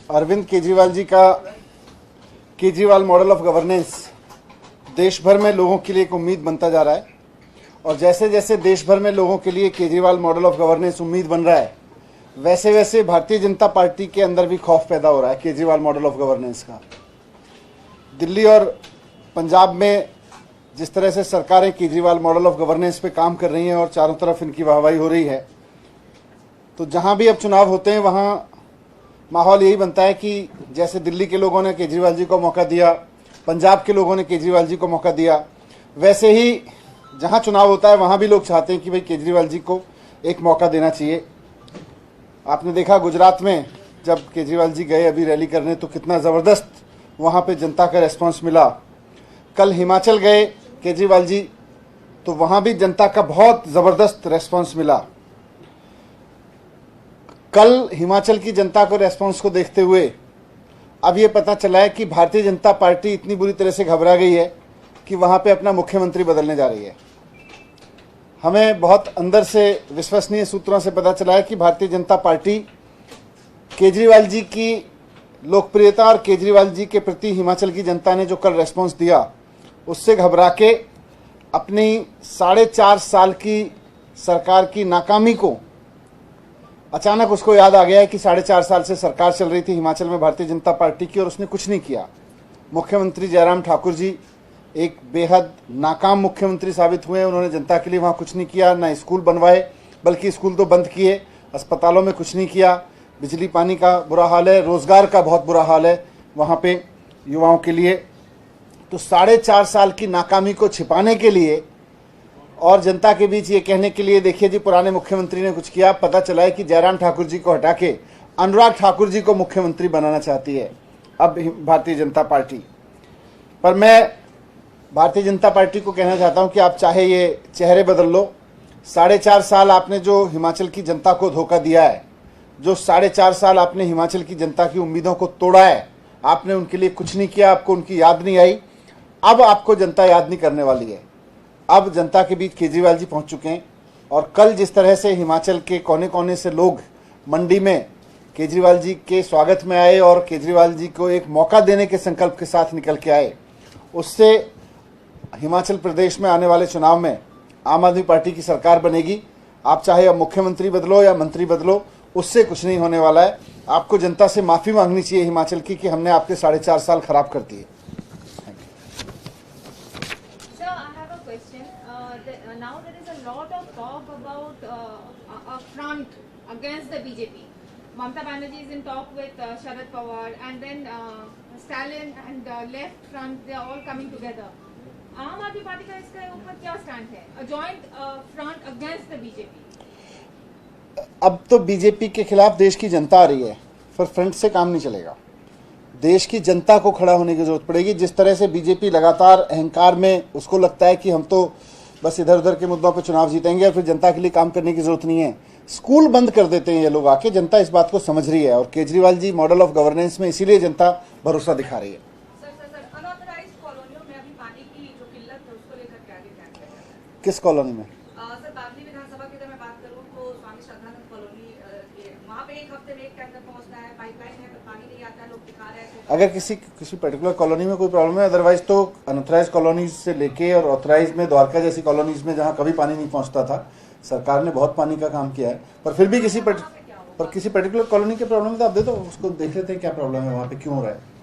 अरविंद केजरीवाल जी का Kejriwal model of governance देश भर में लोगों के लिए एक उम्मीद बनता जा रहा है। और जैसे जैसे देश भर में लोगों के लिए केजरीवाल मॉडल ऑफ गवर्नेंस उम्मीद बन रहा है, वैसे वैसे भारतीय जनता पार्टी के अंदर भी खौफ पैदा हो रहा है केजरीवाल मॉडल ऑफ गवर्नेंस का। दिल्ली और पंजाब में जिस तरह से सरकारें केजरीवाल मॉडल ऑफ गवर्नेंस पे काम कर रही हैं और चारों तरफ इनकी वाहवाही हो रही है, तो जहां भी अब चुनाव होते हैं वहां माहौल यही बनता है कि जैसे दिल्ली के लोगों ने केजरीवाल जी को मौका दिया, पंजाब के लोगों ने केजरीवाल जी को मौका दिया, वैसे ही जहां चुनाव होता है वहां भी लोग चाहते हैं कि भाई केजरीवाल जी को एक मौका देना चाहिए। आपने देखा गुजरात में जब केजरीवाल जी गए अभी रैली करने, तो कितना ज़बरदस्त वहां पे जनता का रेस्पॉन्स मिला। कल हिमाचल गए केजरीवाल जी, तो वहां भी जनता का बहुत ज़बरदस्त रेस्पॉन्स मिला। कल हिमाचल की जनता को रेस्पॉन्स को देखते हुए अब ये पता चला है कि भारतीय जनता पार्टी इतनी बुरी तरह से घबरा गई है कि वहां पे अपना मुख्यमंत्री बदलने जा रही है। हमें बहुत अंदर से विश्वसनीय सूत्रों से पता चला है कि भारतीय जनता पार्टी केजरीवाल जी की लोकप्रियता और केजरीवाल जी के प्रति हिमाचल की जनता ने जो कल रेस्पॉन्स दिया, उससे घबरा के अपनी 4.5 साल की सरकार की नाकामी को अचानक उसको याद आ गया है कि 4.5 साल से सरकार चल रही थी हिमाचल में भारतीय जनता पार्टी की और उसने कुछ नहीं किया। मुख्यमंत्री जयराम ठाकुर जी एक बेहद नाकाम मुख्यमंत्री साबित हुए। उन्होंने जनता के लिए वहाँ कुछ नहीं किया, ना स्कूल बनवाए, बल्कि स्कूल तो बंद किए, अस्पतालों में कुछ नहीं किया, बिजली पानी का बुरा हाल है, रोजगार का बहुत बुरा हाल है वहाँ पे युवाओं के लिए। तो 4.5 साल की नाकामी को छिपाने के लिए और जनता के बीच ये कहने के लिए, देखिए जी पुराने मुख्यमंत्री ने कुछ किया, पता चला है कि जयराम ठाकुर जी को हटा के अनुराग ठाकुर जी को मुख्यमंत्री बनाना चाहती है अब भारतीय जनता पार्टी। पर मैं भारतीय जनता पार्टी को कहना चाहता हूं कि आप चाहे ये चेहरे बदल लो, 4.5 साल आपने जो हिमाचल की जनता को धोखा दिया है, जो 4.5 साल आपने हिमाचल की जनता की उम्मीदों को तोड़ा है, आपने उनके लिए कुछ नहीं किया, आपको उनकी याद नहीं आई। अब आपको जनता याद नहीं करने वाली है। अब जनता के बीच केजरीवाल जी पहुंच चुके हैं और कल जिस तरह से हिमाचल के कोने कोने से लोग मंडी में केजरीवाल जी के स्वागत में आए और केजरीवाल जी को एक मौका देने के संकल्प के साथ निकल के आए, उससे हिमाचल प्रदेश में आने वाले चुनाव में आम आदमी पार्टी की सरकार बनेगी। आप चाहे अब मुख्यमंत्री बदलो या मंत्री बदलो, उससे कुछ नहीं होने वाला है। आपको जनता से माफ़ी मांगनी चाहिए हिमाचल की कि हमने आपके 4.5 साल खराब कर दिए। Now there is a lot of talk about a front against the BJP. Mamata Banerjee is in talk with Sharad Pawar, and then Stalin and left front, they are all coming together. आम आदमी party का इसके ऊपर क्या stand है? A joint front against the BJP. अब तो BJP के खिलाफ देश की जनता आ रही है, पर फ्रंट से काम नहीं चलेगा। देश की जनता को खड़ा होने की जरूरत पड़ेगी। जिस तरह से बीजेपी लगातार अहंकार में उसको लगता है कि हम तो बस इधर उधर के मुद्दों पर चुनाव जीतेंगे और फिर जनता के लिए काम करने की जरूरत नहीं है, स्कूल बंद कर देते हैं ये लोग आके। जनता इस बात को समझ रही है और Kejriwal ji model of governance में इसीलिए जनता भरोसा दिखा रही है। अनऑथराइज्ड कॉलोनियों में अभी पानी की जो किल्लत है उसको लेकर क्या ध्यान दिया जाता है? किस कॉलोनी में? सर, बागली विधानसभा की अगर मैं बात करूं तो स्वामी श्रद्धानंद कॉलोनी, वहाँ पे एक हफ्ते में एक टैंकर पहुँचता है, पाइपलाइन है पर पानी नहीं आता है, लोग दिखा रहे हैं। अगर किसी पर्टिकुलर कॉलोनी में कोई प्रॉब्लम है, अदरवाइज तो अनऑथराइज कॉलोनीज से लेके और ऑथराइज में द्वारका जैसी कॉलोनीज में जहाँ कभी पानी नहीं पहुँचता था, सरकार ने बहुत पानी का काम किया है। पर फिर भी किसी पर्टिकुलर कॉलोनी के प्रॉब्लम तो आप दे दो, उसको देख लेते हैं क्या प्रॉब्लम है वहाँ पे, क्यों हो रहा है।